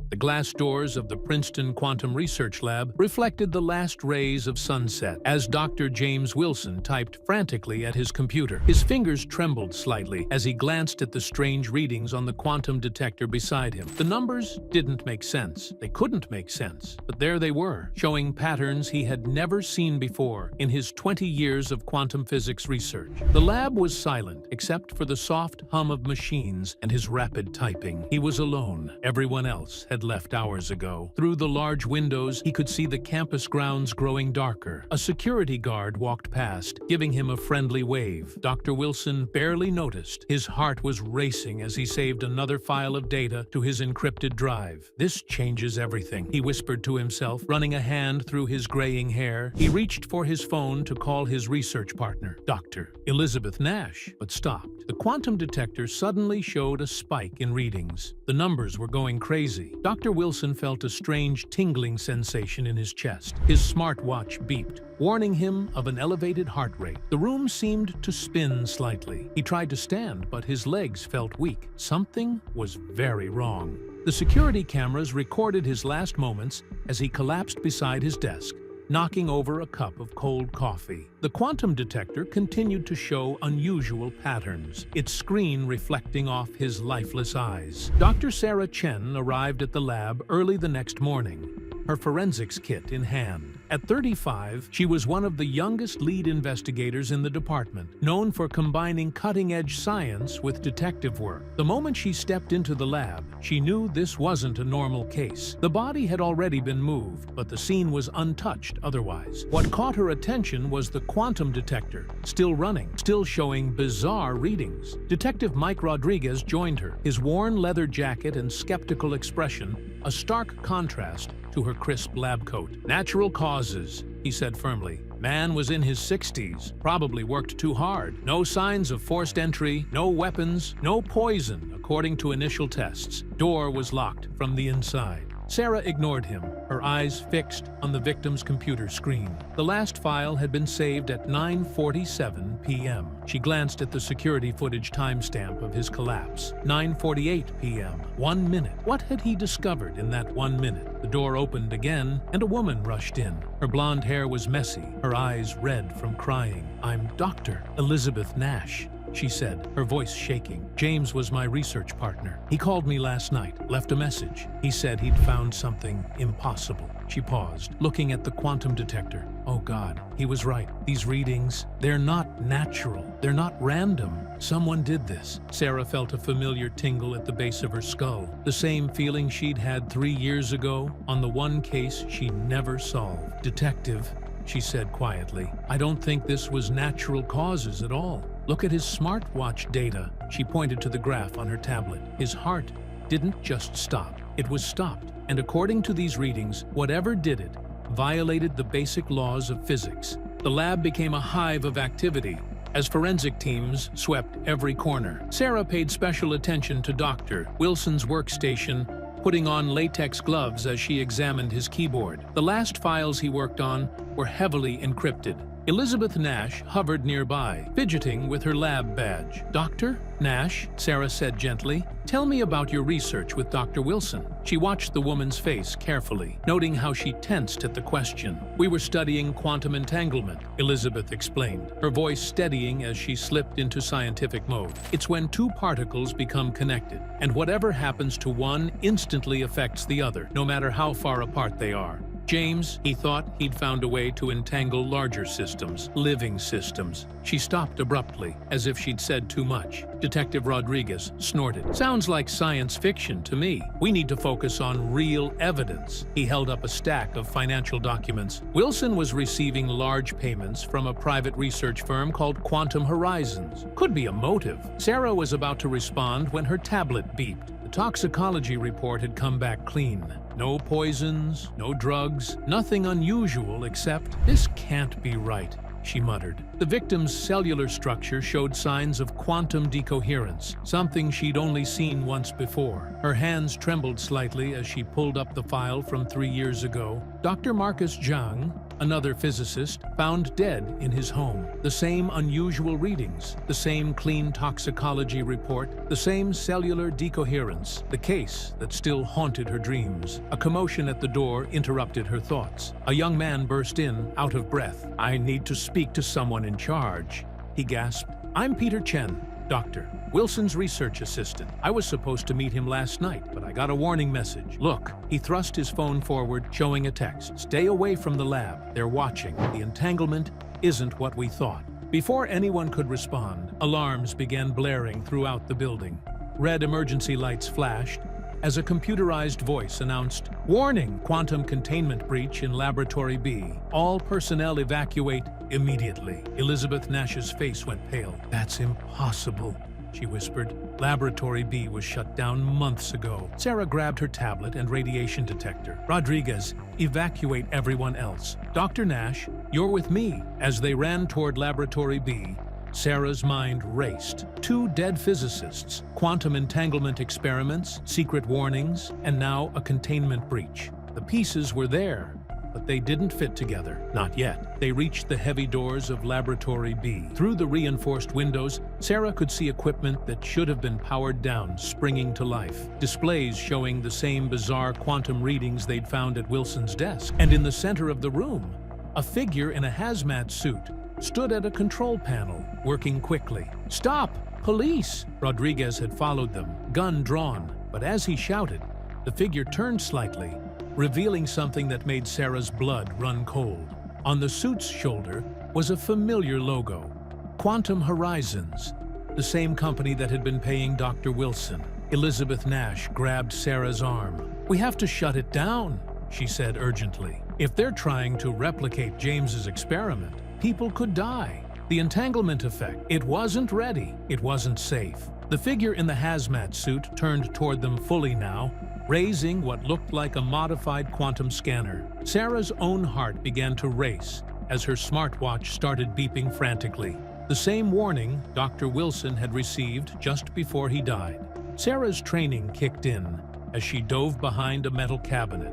The glass doors of the Princeton Quantum Research Lab reflected the last rays of sunset as Dr. James Wilson typed frantically at his computer. His fingers trembled slightly as he glanced at the strange readings on the quantum detector beside him. The numbers didn't make sense. They couldn't make sense, but there they were, showing patterns he had never seen before in his 20 years of quantum physics research. The lab was silent, except for the soft hum of machines and his rapid typing. He was alone. Everyone else had left hours ago. Through the large windows, he could see the campus grounds growing darker. A security guard walked past, giving him a friendly wave. Dr. Wilson barely noticed. His heart was racing as he saved another file of data to his encrypted drive. "This changes everything," he whispered to himself, running a hand through his graying hair. He reached for his phone to call his research partner, Dr. Elizabeth Nash, but stopped. The quantum detector suddenly showed a spike in readings. The numbers were going crazy. Dr. Wilson felt a strange tingling sensation in his chest. His smartwatch beeped, warning him of an elevated heart rate. The room seemed to spin slightly. He tried to stand, but his legs felt weak. Something was very wrong. The security cameras recorded his last moments as he collapsed beside his desk, knocking over a cup of cold coffee. The quantum detector continued to show unusual patterns, its screen reflecting off his lifeless eyes. Dr. Sarah Chen arrived at the lab early the next morning, her forensics kit in hand. At 35, she was one of the youngest lead investigators in the department, known for combining cutting-edge science with detective work. The moment she stepped into the lab, she knew this wasn't a normal case. The body had already been moved, but the scene was untouched otherwise. What caught her attention was the quantum detector, still running, still showing bizarre readings. Detective Mike Rodriguez joined her, his worn leather jacket and skeptical expression a stark contrast to her crisp lab coat. "Natural causes," he said firmly. "Man was in his 60s, probably worked too hard. No signs of forced entry, no weapons, no poison, according to initial tests. Door was locked from the inside." Sarah ignored him, her eyes fixed on the victim's computer screen. The last file had been saved at 9:47 p.m. She glanced at the security footage timestamp of his collapse. 9:48 p.m. 1 minute. What had he discovered in that 1 minute? The door opened again, and a woman rushed in. Her blonde hair was messy, her eyes red from crying. "I'm Dr. Elizabeth Nash," she said, her voice shaking. "James was my research partner. He called me last night, left a message. He said he'd found something impossible." She paused, looking at the quantum detector. Oh God, he was right. These readings, they're not natural. They're not random. Someone did this. Sarah felt a familiar tingle at the base of her skull. The same feeling she'd had 3 years ago on the one case she never solved. "Detective," she said quietly, "I don't think this was natural causes at all. Look at his smartwatch data." She pointed to the graph on her tablet. His heart didn't just stop. It was stopped. And according to these readings, whatever did it violated the basic laws of physics. The lab became a hive of activity as forensic teams swept every corner. Sarah paid special attention to Dr. Wilson's workstation, putting on latex gloves as she examined his keyboard. The last files he worked on were heavily encrypted. Elizabeth Nash hovered nearby, fidgeting with her lab badge. "Dr. Nash," Sarah said gently, "tell me about your research with Dr. Wilson." She watched the woman's face carefully, noting how she tensed at the question. "We were studying quantum entanglement," Elizabeth explained, her voice steadying as she slipped into scientific mode. "It's when two particles become connected, and whatever happens to one instantly affects the other, no matter how far apart they are. James, he thought he'd found a way to entangle larger systems, living systems." She stopped abruptly, as if she'd said too much. Detective Rodriguez snorted. "Sounds like science fiction to me. We need to focus on real evidence." He held up a stack of financial documents. "Wilson was receiving large payments from a private research firm called Quantum Horizons. Could be a motive." Sarah was about to respond when her tablet beeped. The toxicology report had come back clean. No poisons, no drugs, nothing unusual except, "This can't be right," she muttered. The victim's cellular structure showed signs of quantum decoherence, something she'd only seen once before. Her hands trembled slightly as she pulled up the file from 3 years ago. Dr. Marcus Zhang, another physicist, found dead in his home. The same unusual readings, the same clean toxicology report, the same cellular decoherence, the case that still haunted her dreams. A commotion at the door interrupted her thoughts. A young man burst in, out of breath. "I need to speak to someone in charge," he gasped. "I'm Peter Chen, doctor, Wilson's research assistant. I was supposed to meet him last night, but I got a warning message. Look." He thrust his phone forward, showing a text. "Stay away from the lab. They're watching. The entanglement isn't what we thought." Before anyone could respond, alarms began blaring throughout the building. Red emergency lights flashed as a computerized voice announced, "Warning! Quantum containment breach in Laboratory B. All personnel evacuate immediately." Elizabeth Nash's face went pale. "That's impossible," she whispered. "Laboratory B was shut down months ago." Sarah grabbed her tablet and radiation detector. "Rodriguez, evacuate everyone else. Dr. Nash, you're with me." As they ran toward Laboratory B, Sarah's mind raced. 2 dead physicists, quantum entanglement experiments, secret warnings, and now a containment breach. The pieces were there, but they didn't fit together. Not yet. They reached the heavy doors of Laboratory B. Through the reinforced windows, Sarah could see equipment that should have been powered down, springing to life. Displays showing the same bizarre quantum readings they'd found at Wilson's desk. And in the center of the room, a figure in a hazmat suit stood at a control panel, working quickly. "Stop! Police!" Rodriguez had followed them, gun drawn, but as he shouted, the figure turned slightly, revealing something that made Sarah's blood run cold. On the suit's shoulder was a familiar logo, Quantum Horizons, the same company that had been paying Dr. Wilson. Elizabeth Nash grabbed Sarah's arm. "We have to shut it down," she said urgently. "If they're trying to replicate James's experiment, people could die. The entanglement effect, it wasn't ready. It wasn't safe." The figure in the hazmat suit turned toward them fully now, raising what looked like a modified quantum scanner. Sarah's own heart began to race as her smartwatch started beeping frantically. The same warning Dr. Wilson had received just before he died. Sarah's training kicked in as she dove behind a metal cabinet,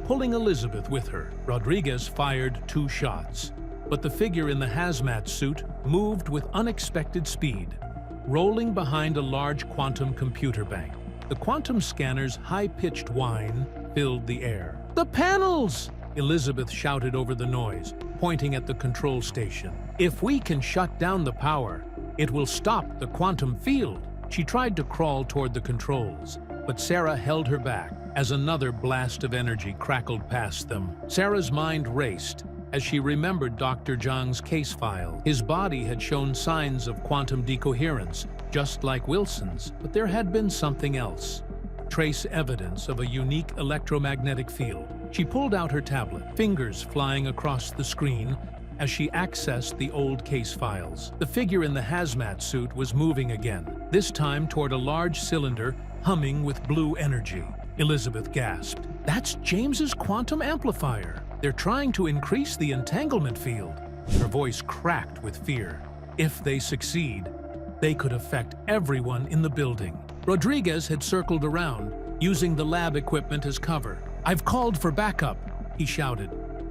pulling Elizabeth with her. Rodriguez fired 2 shots, but the figure in the hazmat suit moved with unexpected speed, rolling behind a large quantum computer bank. The quantum scanner's high-pitched whine filled the air. "The panels!" Elizabeth shouted over the noise, pointing at the control station. "If we can shut down the power, it will stop the quantum field." She tried to crawl toward the controls, but Sarah held her back as another blast of energy crackled past them. Sarah's mind raced as she remembered Dr. Zhang's case file. His body had shown signs of quantum decoherence, just like Wilson's, but there had been something else. Trace evidence of a unique electromagnetic field. She pulled out her tablet, fingers flying across the screen as she accessed the old case files. The figure in the hazmat suit was moving again, this time toward a large cylinder humming with blue energy. Elizabeth gasped. "That's James's quantum amplifier. They're trying to increase the entanglement field." Her voice cracked with fear. If they succeed, they could affect everyone in the building. Rodriguez had circled around, using the lab equipment as cover. "I've called for backup," he shouted.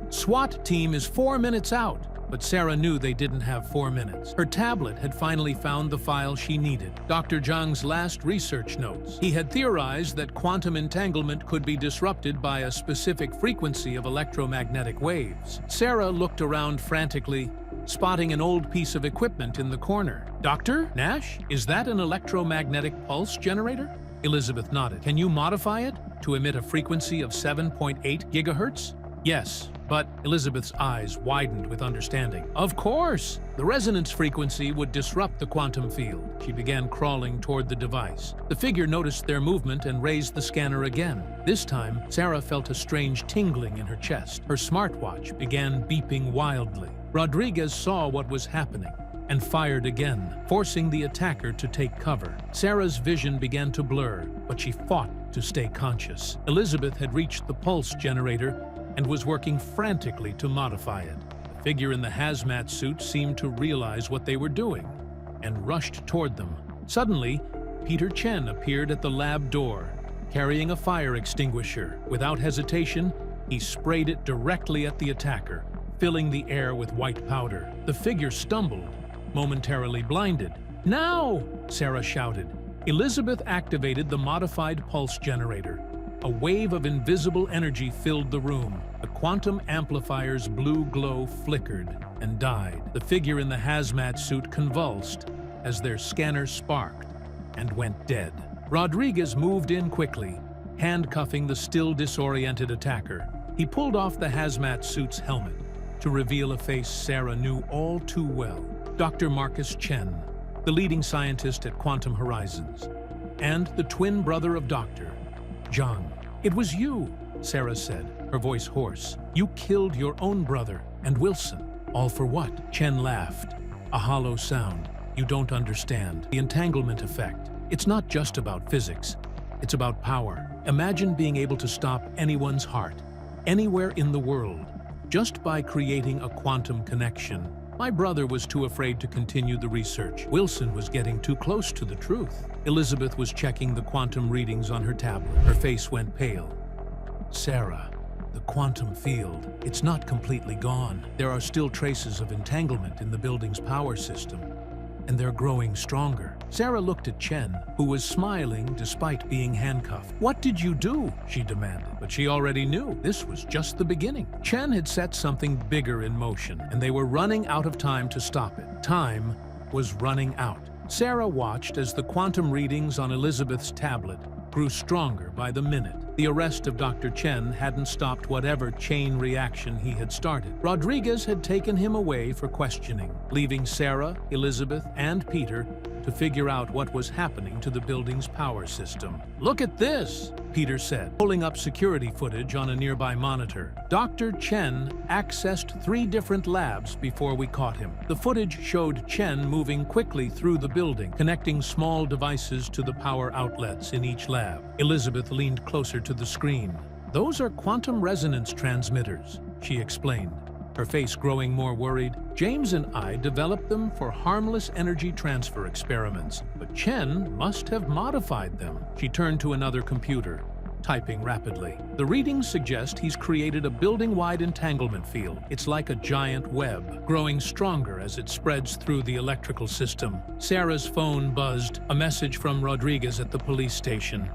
"SWAT team is 4 minutes out." But Sarah knew they didn't have 4 minutes. Her tablet had finally found the file she needed, Dr. Zhang's last research notes. He had theorized that quantum entanglement could be disrupted by a specific frequency of electromagnetic waves. Sarah looked around frantically, spotting an old piece of equipment in the corner. "Dr. Nash, is that an electromagnetic pulse generator?" Elizabeth nodded. "Can you modify it to emit a frequency of 7.8 gigahertz? "Yes, but..." Elizabeth's eyes widened with understanding. "Of course! The resonance frequency would disrupt the quantum field." She began crawling toward the device. The figure noticed their movement and raised the scanner again. This time, Sarah felt a strange tingling in her chest. Her smartwatch began beeping wildly. Rodriguez saw what was happening and fired again, forcing the attacker to take cover. Sarah's vision began to blur, but she fought to stay conscious. Elizabeth had reached the pulse generator and was working frantically to modify it. The figure in the hazmat suit seemed to realize what they were doing and rushed toward them. Suddenly, Peter Chen appeared at the lab door, carrying a fire extinguisher. Without hesitation, he sprayed it directly at the attacker, filling the air with white powder. The figure stumbled, momentarily blinded. "Now!" Sarah shouted. Elizabeth activated the modified pulse generator. A wave of invisible energy filled the room. The quantum amplifier's blue glow flickered and died. The figure in the hazmat suit convulsed as their scanner sparked and went dead. Rodriguez moved in quickly, handcuffing the still disoriented attacker. He pulled off the hazmat suit's helmet to reveal a face Sarah knew all too well. Dr. Marcus Chen, the leading scientist at Quantum Horizons, and the twin brother of Dr. Zhang. "It was you," Sarah said, her voice hoarse. "You killed your own brother and Wilson. All for what?" Chen laughed, a hollow sound. "You don't understand. The entanglement effect. It's not just about physics. It's about power. Imagine being able to stop anyone's heart, anywhere in the world, just by creating a quantum connection. My brother was too afraid to continue the research. Wilson was getting too close to the truth." Elizabeth was checking the quantum readings on her tablet. Her face went pale. "Sarah, the quantum field, it's not completely gone. There are still traces of entanglement in the building's power system, and they're growing stronger." Sarah looked at Chen, who was smiling despite being handcuffed. "What did you do?" she demanded. But she already knew this was just the beginning. Chen had set something bigger in motion, and they were running out of time to stop it. Time was running out. Sarah watched as the quantum readings on Elizabeth's tablet grew stronger by the minute. The arrest of Dr. Chen hadn't stopped whatever chain reaction he had started. Rodriguez had taken him away for questioning, leaving Sarah, Elizabeth, and Peter to figure out what was happening to the building's power system. "Look at this," Peter said, pulling up security footage on a nearby monitor. "Dr. Chen accessed 3 different labs before we caught him." The footage showed Chen moving quickly through the building, connecting small devices to the power outlets in each lab. Elizabeth leaned closer to the screen. "Those are quantum resonance transmitters," she explained, her face growing more worried. "James and I developed them for harmless energy transfer experiments, but Chen must have modified them." She turned to another computer, typing rapidly. "The readings suggest he's created a building-wide entanglement field. It's like a giant web, growing stronger as it spreads through the electrical system." Sarah's phone buzzed, a message from Rodriguez at the police station.